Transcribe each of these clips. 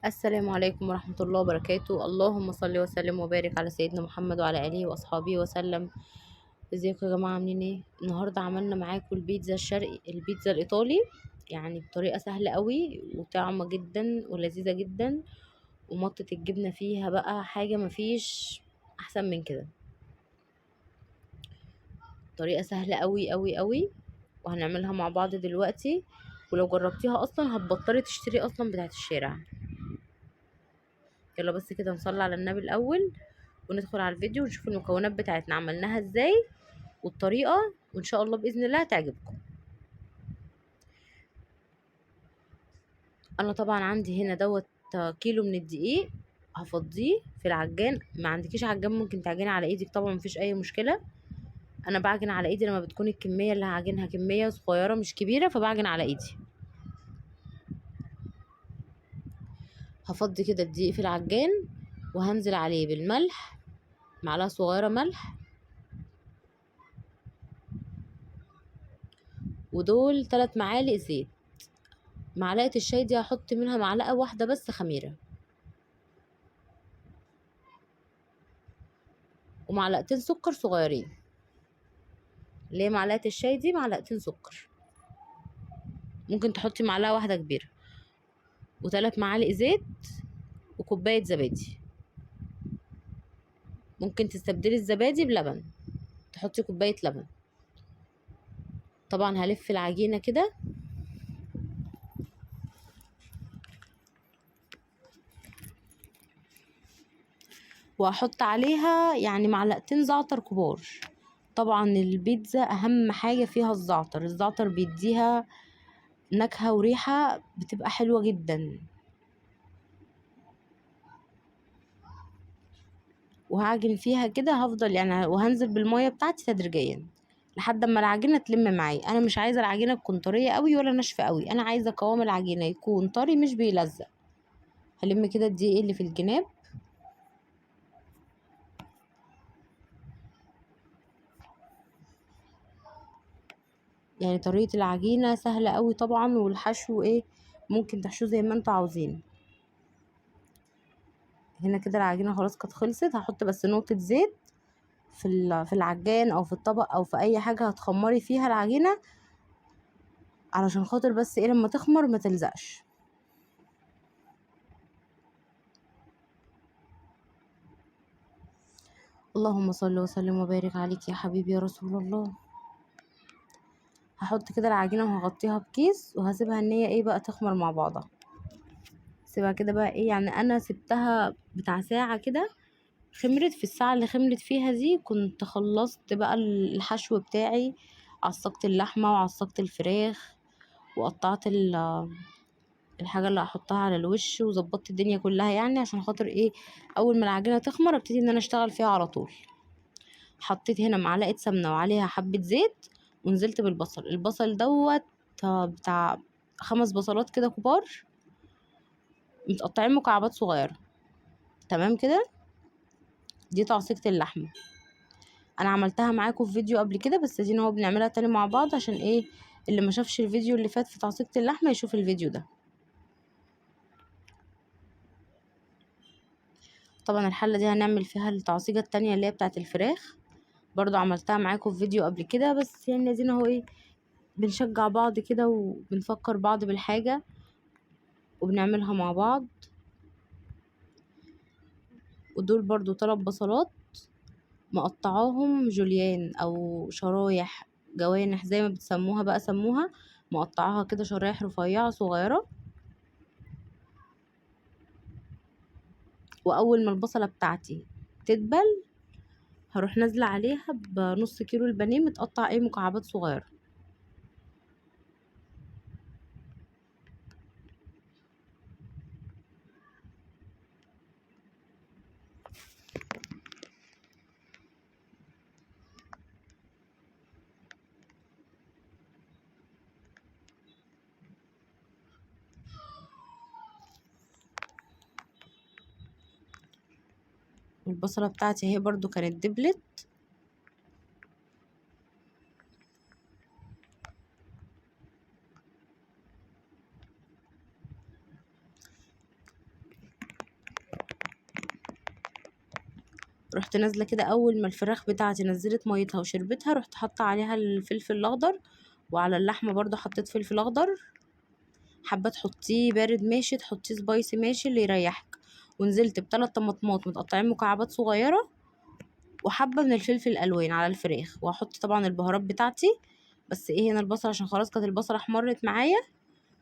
السلام عليكم ورحمة الله وبركاته. اللهم صل وسلم وبارك على سيدنا محمد وعلى آله وأصحابه وسلم. ازيكم يا جماعة؟ عاملين ايه؟ النهاردة عملنا معاكم البيتزا الشرقي، البيتزا الإيطالي، يعني بطريقة سهلة قوي وطعمة جدا ولذيذة جدا، ومطة الجبنة فيها بقى حاجة مفيش أحسن من كده. طريقة سهلة قوي قوي قوي، وهنعملها مع بعض دلوقتي. ولو جربتيها أصلا هتبطلي تشتري أصلا بتاعت الشارع. يلا بس كده نصلي على النبي الأول وندخل على الفيديو ونشوف المكونات بتاعتنا عملناها ازاي والطريقة، وان شاء الله بإذن الله هتعجبكم. انا طبعا عندي هنا دوت كيلو من الدقيق، هفضيه في العجان. ما عندكيش عجان ممكن تعجني على ايدك، طبعا مفيش اي مشكلة. انا بعجن على ايدي لما بتكون الكمية اللي هعجنها كمية صغيرة مش كبيرة، فبعجن على ايدي. هفضي كده الدقيق في العجان وهنزل عليه بالملح، معلقة صغيرة ملح، ودول 3 معالق زيت. معلقة الشاي دي هحط منها معلقة واحدة بس خميرة، ومعلقتين سكر صغيرين، اللي هي معلقة الشاي دي معلقتين سكر. ممكن تحطي معلقة واحدة كبيرة، و3 معالق زيت، وكوباية زبادي. ممكن تستبدلي الزبادي بلبن، تحطي كوباية لبن. طبعا هلف العجينة كده، وهحط عليها يعني معلقتين زعتر كبار. طبعا البيتزا اهم حاجة فيها الزعتر، الزعتر بيديها نكهة وريحة بتبقى حلوة جدا. وهعجن فيها كده، هفضل يعني وهنزل بالمية بتاعتي تدريجيا لحد اما العجينه تلم معايا. انا مش عايزه العجينه تكون طريه قوي ولا ناشفه قوي، انا عايزه قوام العجينه يكون طري مش بيلزق. هلم كده الدقيق اللي في الجناب، يعني طريقه العجينه سهله قوي طبعا، والحشو ايه ممكن تحشوه زي ما انتوا عاوزين. هنا كده العجينه خلاص كانت خلصت. هحط بس نقطه زيت في العجان او في الطبق او في اي حاجه هتخمري فيها العجينه، علشان خاطر بس ايه لما تخمر ما تلزقش. اللهم صل وسلم وبارك عليك يا حبيبي يا رسول الله. هحط كده العجينه وهغطيها بكيس وهسيبها ان هي ايه بقى تخمر مع بعضها. سيبها كده بقى ايه، يعني انا سبتها بتاع ساعه كده. خمرت في الساعه اللي خمرت فيها دي كنت خلصت بقى الحشو بتاعي، عصقت اللحمه وعصقت الفراخ، وقطعت الحاجه اللي هحطها على الوش، وظبطت الدنيا كلها، يعني عشان خاطر ايه اول ما العجينه تخمر ابتدي ان انا اشتغل فيها على طول. حطيت هنا معلقه سمنه وعليها حبه زيت، ونزلت بالبصل. البصل دوت بتاع 5 بصلات كده كبار متقطعين مكعبات صغيره. تمام كده. دي تعصيقة اللحمه، انا عملتها معاكم في فيديو قبل كده، بس دي هو بنعملها تاني مع بعض عشان ايه اللي ما شافش الفيديو اللي فات في تعصيقة اللحمه يشوف الفيديو ده. طبعا الحله دي هنعمل فيها التعصيقة التانية اللي هي بتاعه الفراخ، برضو عملتها معاكم في فيديو قبل كده، بس يعني لازم اهو ايه بنشجع بعض كده وبنفكر بعض بالحاجه وبنعملها مع بعض. ودول برضو 3 بصلات مقطعاهم جوليان او شرايح، جوانح زي ما بتسموها بقى سموها، مقطعاها كده شرايح رفيعة صغيرة. واول ما البصلة بتاعتي تدبل هروح نازلة عليها بنص كيلو البانيه متقطع ايه مكعبات صغيرة. البصلة بتاعتي اهي برضو كانت دبلت. رحت نازله كده اول ما الفراخ بتاعتي نزلت ميتها وشربتها، رحت حاطه عليها الفلفل الاخضر، وعلى اللحمه برضو حطيت فلفل اخضر. حابه تحطيه بارد ماشي، تحطيه سبايسي ماشي، اللي يريحك. ونزلت بثلاث طماطمات متقطعين مكعبات صغيره، وحبه من الفلفل الالوان على الفراخ. وهحط طبعا البهارات بتاعتي. بس ايه، هنا البصل عشان خلاص كانت البصله احمرت معايا،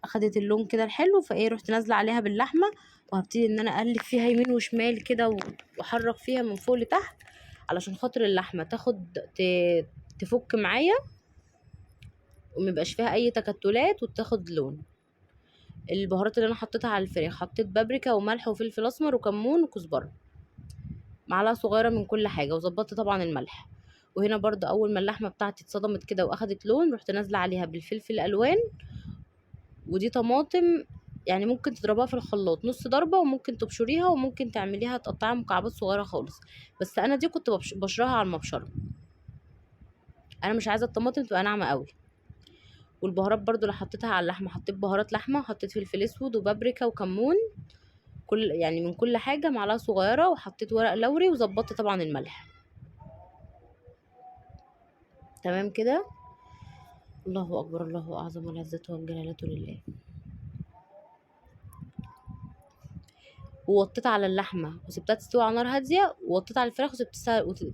اخدت اللون كده الحلو، فايه رحت نازله عليها باللحمه. وهبتدي ان انا اقلب فيها يمين وشمال كده واحرك فيها من فوق لتحت، علشان خاطر اللحمه تفك معايا، وميبقاش فيها اي تكتلات وتاخد لون. البهارات اللي انا حطيتها على الفراخ، حطيت بابريكا وملح وفلفل اسمر وكمون وكزبره، معلقه صغيره من كل حاجه، وظبطت طبعا الملح. وهنا برضه اول ما اللحمه بتاعتي اتصدمت كده واخدت لون، رحت نازله عليها بالفلفل الالوان. ودي طماطم، يعني ممكن تضربها في الخلاط نص ضربة، وممكن تبشريها، وممكن تعمليها تقطعها مكعبات صغيرة خالص. بس انا دي كنت بشرها على المبشرة، انا مش عايزة الطماطم تبقى ناعمة قوي. والبهارات برضو اللي حطيتها على اللحمة، حطيت بهارات لحمة، وحطيت فلفل اسود وبابريكا وكمون، كل يعني من كل حاجة معلقة صغيرة، وحطيت ورق لوري، وظبطت طبعا الملح. تمام كده. الله اكبر، الله اعظم، والعزة والجلالة لله. ووطيت على اللحمة وسبتها تستوي على نار هادية، ووطيت على الفراخ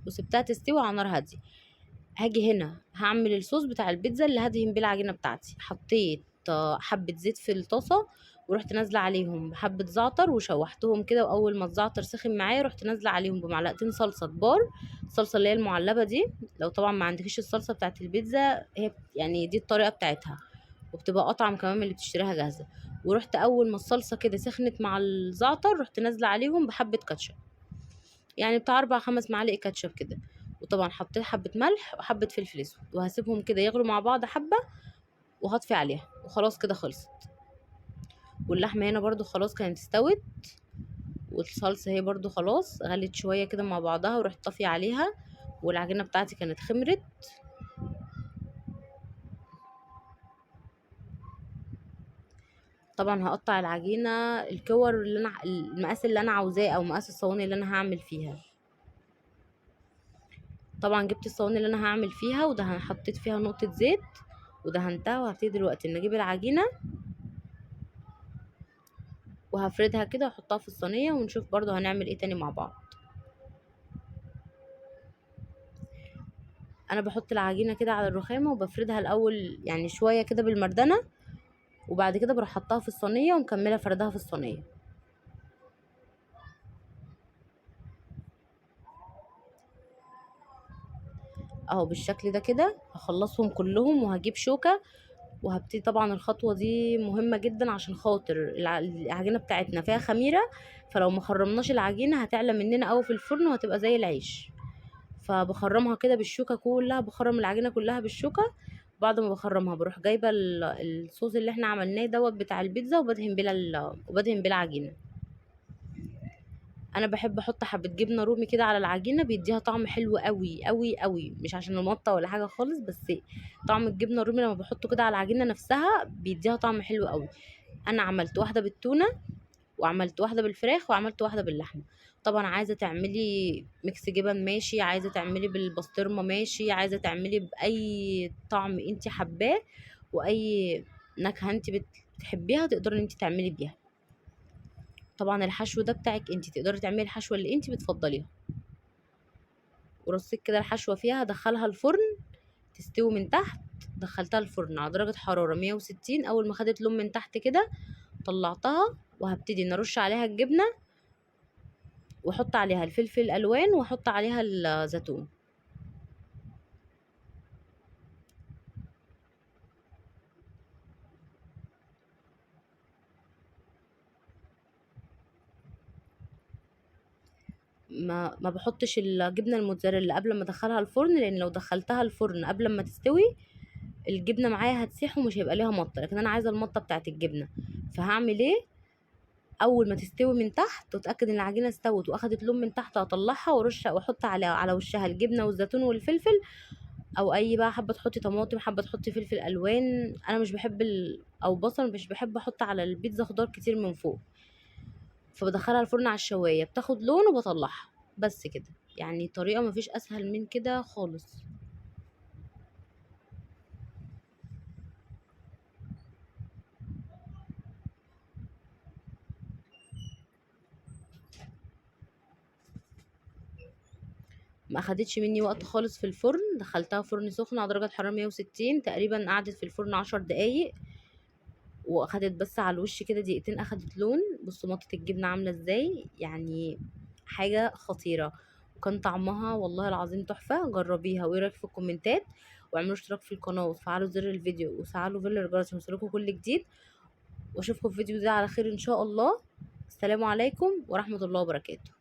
وسبتها تستوي على نار هادية. هاجي هنا هعمل الصوص بتاع البيتزا اللي هدهن بيه العجينة بتاعتي. حطيت حبة زيت في الطاسة، ورحت نازلة عليهم بحبة زعتر وشوحتهم كده. وأول ما الزعتر سخن معايا، رحت نازلة عليهم بمعلقتين صلصة كبار، الصلصة اللي هي المعلبة دي. لو طبعا ما عندكيش الصلصة بتاعت البيتزا، هي يعني دي الطريقة بتاعتها، وبتبقى أطعم كمان من اللي بتشتريها جاهزة. ورحت أول ما الصلصة كده سخنت مع الزعتر، رحت نازلة عليهم بحبة كاتشب، يعني بتاع 4 5 معالق كاتشب كده. وطبعا حطيت حبة ملح وحبة فلفل اسود، وهسيبهم كده يغلوا مع بعض حبة، وهطفي عليها، وخلاص كده خلصت. واللحمة هنا برضو خلاص كانت استوت، والصلصة هي برضو خلاص غلت شوية كده مع بعضها، ورحت طافية عليها. والعجينة بتاعتي كانت خمرت. طبعا هقطع العجينة الكور اللي انا المقاس اللي انا عاوزاه، او مقاس الصواني اللي انا هعمل فيها. طبعا جبت الصواني اللي انا هعمل فيها، حطيت فيها نقطة زيت ودهنتها. وهبتدي دلوقتي ان اجيب العجينة وهفردها كده واحطها في الصينية، ونشوف برضو هنعمل ايه تاني مع بعض. انا بحط العجينة كده على الرخامة وبفردها الاول يعني شوية كده بالمردنة، وبعد كده بروح حطها في الصينية ومكملة فردها في الصينية اهو بالشكل ده كده. هخلصهم كلهم وهجيب شوكة، وهبتدي طبعا الخطوة دي مهمة جدا، عشان خاطر العجينة بتاعتنا فيها خميرة، فلو ما خرمناش العجينة هتعلى مننا قوي في الفرن وهتبقى زي العيش. فبخرمها كده بالشوكة كلها، بخرم العجينة كلها بالشوكة. بعد ما بخرمها بروح جايبة الصوص اللي احنا عملناه دوت بتاع البيتزا، وبدهن بيه العجينة. انا بحب احط حبة جبنة رومي كده على العجينة، بيديها طعم حلو قوي قوي قوي، مش عشان المطة ولا حاجة خالص، بس طعم الجبنة الرومي لما بحطه كده على العجينة نفسها بيديها طعم حلو قوي. انا عملت واحدة بالتونة، وعملت واحدة بالفراخ، وعملت واحدة باللحمة. طبعا عايزة تعملي ميكس جبن ماشي، عايزة تعملي بالبسطرمة ماشي، عايزة تعملي بأي طعم انت حباه، وأي نكهة انت بتحبيها تقدري ان انت تعملي بيها. طبعا الحشو ده بتاعك انت، تقدري تعملي الحشوة اللي انت بتفضليها. ورصيت كده الحشوة فيها، ادخلها الفرن تستوي من تحت. دخلتها الفرن على درجة حرارة 160. اول ما خدت لون من تحت كده طلعتها، وهبتدي ان ارش عليها الجبنة، واحط عليها الفلفل الالوان، واحط عليها الزيتون. ما بحطش الجبنه الموتزاريلا قبل ما ادخلها الفرن، لان لو دخلتها الفرن قبل ما تستوي الجبنه معايا هتسيح ومش هيبقى ليها مطه، لكن انا عايزه المطه بتاعت الجبنه. فهعمل ايه؟ اول ما تستوي من تحت واتاكد ان العجينه استوت واخدت لون من تحت، هطلعها وارش واحط على وشها الجبنه والزيتون والفلفل، او اي بقى حابه تحطي طماطم، حابه تحطي فلفل الوان. انا مش بحب او بصل، مش بحب احط على البيتزا خضار كتير من فوق. فبدخلها الفرن على الشوايه، بتاخد لون وبطلعها. بس كده، يعني طريقة مفيش اسهل من كده خالص. ما اخدتش مني وقت خالص في الفرن، دخلتها فرن سخن على درجة حرارة 160 تقريبا، قعدت في الفرن 10 دقايق، واخدت بس على الوش كده دقيقتين اخدت لون. بصوا مطة الجبنة عاملة ازاي، يعني حاجة خطيرة، وكان طعمها والله العظيم تحفة. جربيها وايه رايك في الكومنتات، واعملوا اشتراك في القناة وتفعلوا زر الفيديو وفعلوا زر الجرس عشان يوصلكوا كل جديد. واشوفكم في الفيديو ده على خير ان شاء الله. السلام عليكم ورحمة الله وبركاته.